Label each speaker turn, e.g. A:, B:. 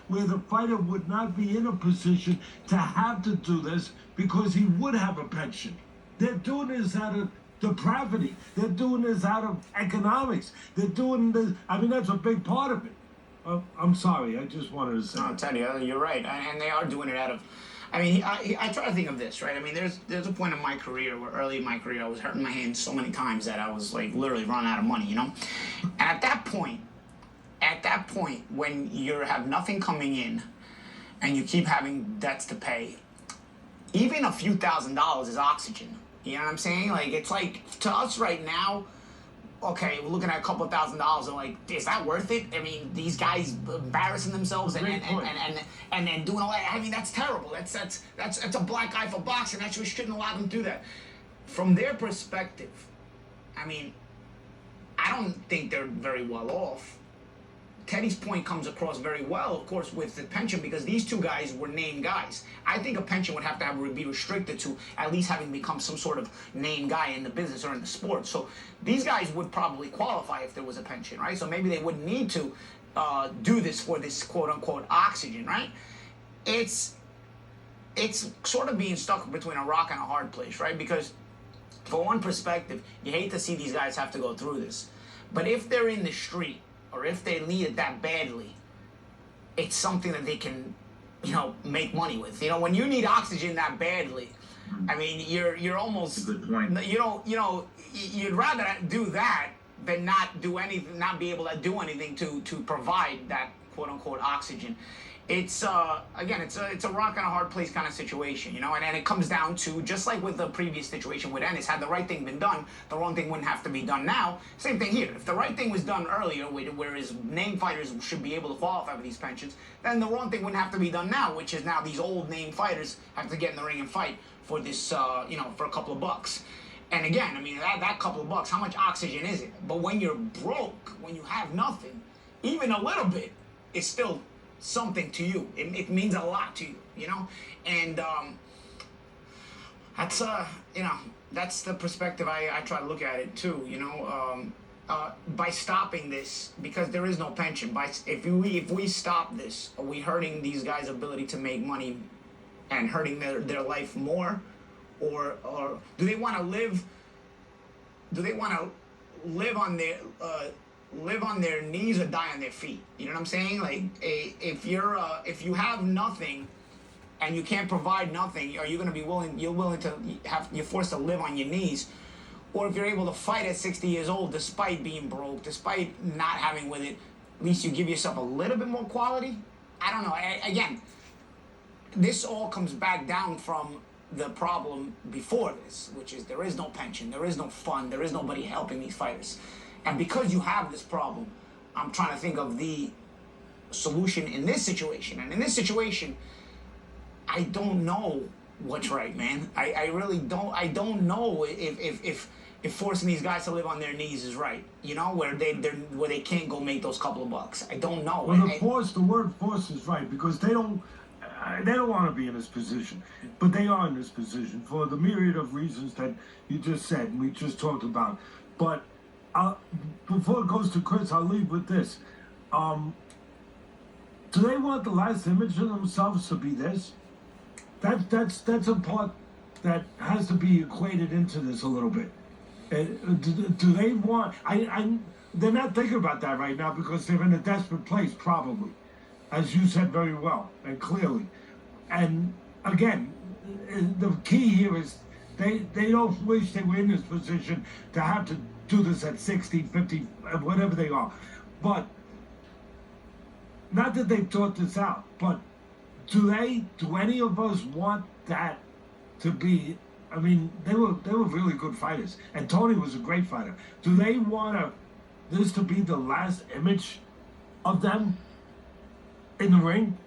A: where the fighter would not be in a position to have to do this because he would have a pension. They're doing this out of depravity. They're doing this out of economics. They're doing this. I mean, that's a big part of it. I'm sorry. I just wanted to say.
B: I'll tell you, you're right, and they are doing it out of. I mean, I try to think of this, right? I mean, there's a point in my career where early in my career I was hurting my hands so many times that I was like literally running out of money, you know. And at that point, when you have nothing coming in, and you keep having debts to pay, even a few $1,000s is oxygen. You know what I'm saying? Like, it's like, to us right now, okay, we're looking at a couple of $1,000s and like, is that worth it? I mean, these guys embarrassing themselves and doing all that. I mean, that's terrible. That's a black eye for boxing. That's, we shouldn't allow them to do that. From their perspective, I mean, I don't think they're very well off. Teddy's point comes across very well, of course, with the pension, because these two guys were named guys. I think a pension would have to be restricted to at least having become some sort of named guy in the business or in the sport. So these guys would probably qualify if there was a pension, right? So maybe they wouldn't need to do this for this quote-unquote oxygen, right? It's sort of being stuck between a rock and a hard place, right? Because for one perspective, you hate to see these guys have to go through this. But if they're in the street, or if they need it that badly, it's something that they can, you know, make money with. You know, when you need oxygen that badly, I mean, you're almost,
C: good point.
B: You'd rather do that than not do anything, not be able to do anything to provide that quote unquote oxygen. It's again, it's a rock and a hard place kind of situation, you know, and it comes down to, just like with the previous situation with Ennis, had the right thing been done, the wrong thing wouldn't have to be done now. Same thing here. If the right thing was done earlier, whereas named fighters should be able to qualify for these pensions, then the wrong thing wouldn't have to be done now, which is now these old named fighters have to get in the ring and fight for this, you know, for a couple of bucks. And again, I mean, that couple of bucks, how much oxygen is it? But when you're broke, when you have nothing, even a little bit, it's still something to you. It means a lot to you, you know? And that's you know, that's the perspective I try to look at it too, you know. By stopping this, because there is no pension, if we stop this, are we hurting these guys' ability to make money and hurting their life more? Or do they want to live on their knees or die on their feet? You know what I'm saying? Like, if you have nothing and you can't provide nothing, are you going to be you're forced to live on your knees? Or if you're able to fight at 60 years old, despite being broke, despite not having with it, at least you give yourself a little bit more quality? I don't know. Again, this all comes back down from the problem before this, which is there is no pension, there is no fund, there is nobody helping these fighters. And because you have this problem, I'm trying to think of the solution in this situation. And in this situation, I don't know what's right, man. I really don't. I don't know if forcing these guys to live on their knees is right. You know, where they can't go make those couple of bucks. I don't know.
A: Well, the word force is right, because they don't want to be in this position, but they are in this position for the myriad of reasons that you just said and we just talked about. But before it goes to Chris, I'll leave with this. Do they want the last image of themselves to be this? That's a part that has to be equated into this a little bit. Do they want? They're not thinking about that right now because they're in a desperate place, probably, as you said very well and clearly. And again, the key here is they don't wish they were in this position to have to do this at 60, 50, whatever they are. But not that they've thought this out, but do any of us want that to be? I mean, they were really good fighters, and Tony was a great fighter. Do they want this to be the last image of them in the ring?